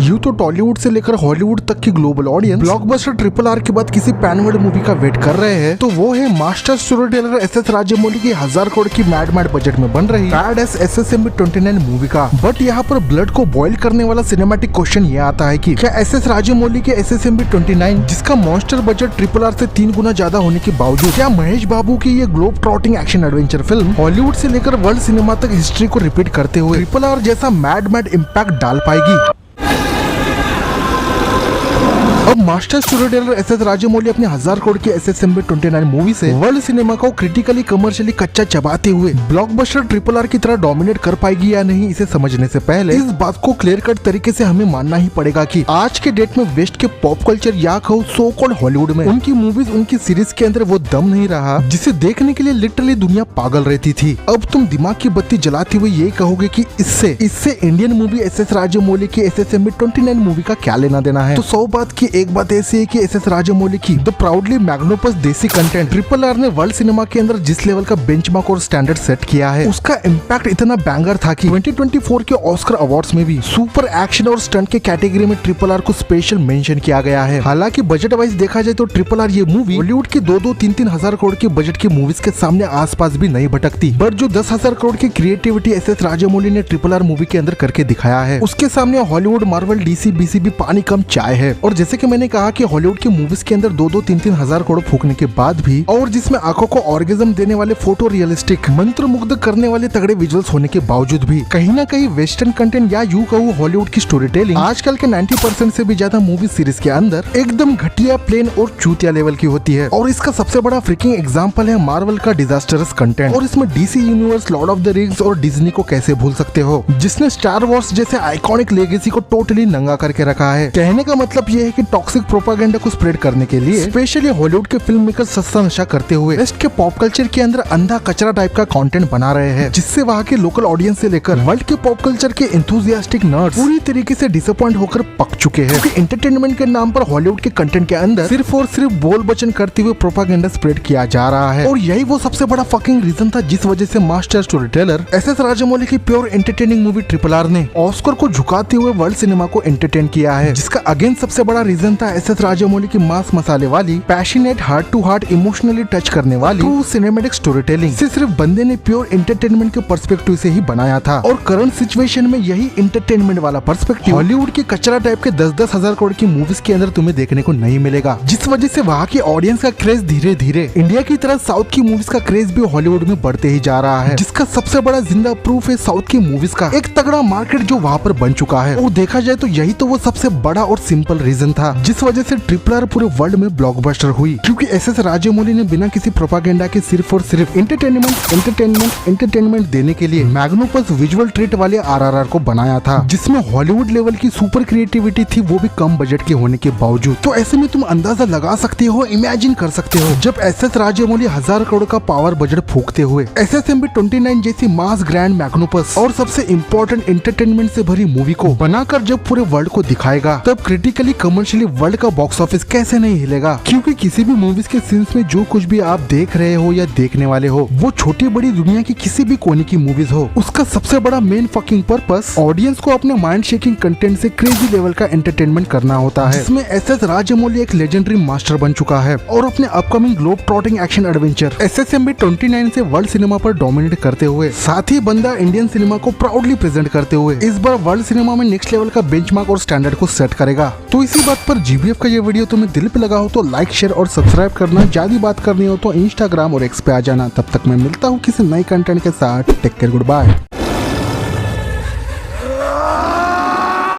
यूं तो टॉलीवुड से लेकर हॉलीवुड तक की global audience blockbuster triple R के बाद किसी पैन वर्ल्ड मूवी का वेट कर रहे हैं, तो वो है master story teller S Rajamouli की 1000 करोड़ की मैड बजट में बन रही बैड-एस SSMB 29 मूवी का। बट यहाँ पर ब्लड को बॉइल करने वाला सिनेमैटिक क्वेश्चन ये आता है कि क्या एस राजामौली के SSMB 29 जिसका मॉन्स्टर बजट ट्रिपल आर से 3 गुना ज्यादा होने के बावजूद क्या महेश बाबू की ये globe trotting action adventure film Hollywood से लेकर वर्ल्ड सिनेमा तक हिस्ट्री को रिपीट करते हुए ट्रिपल आर जैसा मैड इम्पैक्ट डाल पाएगी? अब master story teller S Rajamouli अपने 1000 करोड़ की SSMB 29 मूवी से वर्ल्ड सिनेमा को क्रिटिकली कमर्शियली कच्चा चबाते हुए ब्लॉकबस्टर ट्रिपल आर की तरह डोमिनेट कर पाएगी या नहीं, इसे समझने से पहले इस बात को क्लियर कट तरीके से हमें मानना ही पड़ेगा कि आज के डेट में वेस्ट के पॉप कल्चर या कहो सो कॉल्ड हॉलीवुड में उनकी मूवीज उनकी सीरीज के अंदर वो दम नहीं रहा जिसे देखने के लिए लिटरली दुनिया पागल रहती थी। अब तुम दिमाग की बत्ती जलाते हुए ये कहोगे कि इससे इंडियन मूवी एस राजामौली की SSMB 29 मूवी का क्या लेना देना है। तो 100 बात की एक बात ऐसी है कि एस राजामौली की द प्राउडली मैग्नोपस देसी कंटेंट ट्रिपल आर ने वर्ल्ड सिनेमा के अंदर जिस लेवल का बेंचमार्क और स्टैंडर्ड सेट किया है उसका इम्पैक्ट इतना बैंगर था कि 2024 के ऑस्कर अवार्ड्स में भी सुपर एक्शन और स्टंट के कैटेगरी में ट्रिपल आर को स्पेशल मेंशन किया गया है। हालांकि बजट वाइज देखा जाए तो ट्रिपल आर ये मूवी बॉलीवुड की 2-3 हजार करोड़ के बजट की मूवीज के सामने आसपास भी नहीं भटकती, बट जो 10,000 करोड़ की क्रिएटिविटी एस राजामौली ने ट्रिपल आर मूवी के अंदर करके दिखाया है उसके सामने हॉलीवुड, मार्वल, DC, BC भी पानी कम चाय है। और जैसे कि मैंने कहा कि हॉलीवुड की मूवीज के अंदर 2-3 हजार करोड़ फूकने के बाद भी और जिसमें आंखों को ऑर्गेजम देने वाले फोटो रियलिस्टिक मंत्रमुग्ध करने वाले तगड़े विजुअल्स होने के बावजूद भी कहीं ना कहीं वेस्टर्न कंटेंट या यूं कहूं हॉलीवुड की स्टोरी टेलिंग आजकल के 90% से भी ज्यादा मूवी सीरीज के अंदर एकदम घटिया, प्लेन और चूतिया लेवल की होती है। और इसका सबसे बड़ा फ्रिकिंग एग्जाम्पल है मार्वल का डिजास्टरस कंटेंट। और इसमें DC universe, Lord of the rings और डिज्नी को कैसे भूल सकते हो, जिसने स्टार वॉर्स जैसे आइकॉनिक लेगेसी को टोटली नंगा करके रखा है। कहने का मतलब ये है कि टॉक्सिक प्रोपागेंडा को स्प्रेड करने के लिए स्पेशली हॉलीवुड के फिल्म मेकर सस्ता नशा करते हुए वेस्ट के पॉप कल्चर के अंदर अंधा कचरा टाइप का कंटेंट बना रहे हैं, जिससे वहाँ के लोकल ऑडियंस से लेकर वर्ल्ड के पॉप कल्चर के एंथुसियास्टिक नर्ड्स पूरी तरीके से डिसअपॉइंट होकर पक चुके हैं। क्योंकि एंटरटेनमेंट के नाम पर हॉलीवुड के कंटेंट के अंदर सिर्फ और सिर्फ बोल बचन करते हुए प्रोपागेंडा स्प्रेड किया जा रहा है। और यही वो सबसे बड़ा फकिंग रीजन था जिस वजह से master story teller S Rajamouli की pure entertaining movie triple R ने ऑस्कर को झुकाते हुए वर्ल्ड सिनेमा को एंटरटेन किया है। जिसका अगेन सबसे बड़ा रीजन था एस राजामौली की मास मसाले वाली, passionate, heart to heart, emotionally touch करने वाली ट्रू सिनेमैटिक स्टोरी टेलिंग से सिर्फ बंदे ने प्योर एंटरटेनमेंट के पर्सपेक्टिव से ही बनाया था। और करंट सिचुएशन में यही एंटरटेनमेंट वाला पर्सपेक्टिव हॉलीवुड की कचरा टाइप के 10-10 हजार करोड़ की मूवीज के अंदर तुम्हें देखने को नहीं मिलेगा, जिस वजह से वहाँ की ऑडियंस का क्रेज धीरे धीरे इंडिया की तरह साउथ की मूवीज का क्रेज भी हॉलीवुड में बढ़ते ही जा रहा है। जिसका सबसे बड़ा जिंदा प्रूफ है साउथ की मूवीज का एक तगड़ा मार्केट जो वहाँ पर बन चुका है। और देखा जाए तो यही तो वो सबसे बड़ा और सिंपल रीजन था जिस वजह से ट्रिपल आर पूरे वर्ल्ड में ब्लॉकबस्टर हुई। क्योंकि एस राजामौली ने बिना किसी प्रोपागेंडा के सिर्फ और सिर्फ एंटरटेनमेंट देने के लिए मैग्नोपस विजुअल ट्रीट वाले RRR को बनाया था, जिसमें हॉलीवुड लेवल की सुपर क्रिएटिविटी थी, वो भी कम बजट के होने के बावजूद। तो ऐसे में तुम अंदाजा लगा सकते हो, इमेजिन कर सकते हो, जब एस राजामौली 1000 करोड़ का पावर बजट फूकते हुए SSMB 29 जैसी मास ग्रैंड मैग्नोपस और सबसे इम्पोर्टेंट एंटरटेनमेंट से भरी मूवी को बनाकर जब पूरे वर्ल्ड को दिखाएगा, तब क्रिटिकली कमर्शियली वर्ल्ड का बॉक्स ऑफिस कैसे नहीं हिलेगा। क्योंकि किसी भी मूवीज के सीन्स में जो कुछ भी आप देख रहे हो या देखने वाले हो, वो छोटी बड़ी दुनिया की किसी भी कोने की मूवीज हो, उसका सबसे बड़ा मेन फकिंग पर्पस ऑडियंस को अपने माइंड शेकिंग कंटेंट से क्रेजी लेवल का एंटरटेनमेंट करना होता है। जिसमें एस राजामौली एक लेजेंडरी मास्टर बन चुका है और अपने upcoming globe trotting action adventure SSMB 29 से वर्ल्ड सिनेमा पर डोमिनेट करते हुए साथ ही बंदा इंडियन सिनेमा को प्राउडली प्रेजेंट करते हुए इस बार वर्ल्ड सिनेमा में नेक्स्ट लेवल का बेंचमार्क और स्टैंडर्ड को सेट करेगा। तो इसी बात पर GBF का ये वीडियो तुम्हें दिल पे लगा हो तो लाइक, शेयर और सब्सक्राइब करना। ज्यादा बात करनी हो तो इंस्टाग्राम और X पे आ जाना। तब तक मैं मिलता हूँ किसी नए कंटेंट के साथ। Take care, good bye.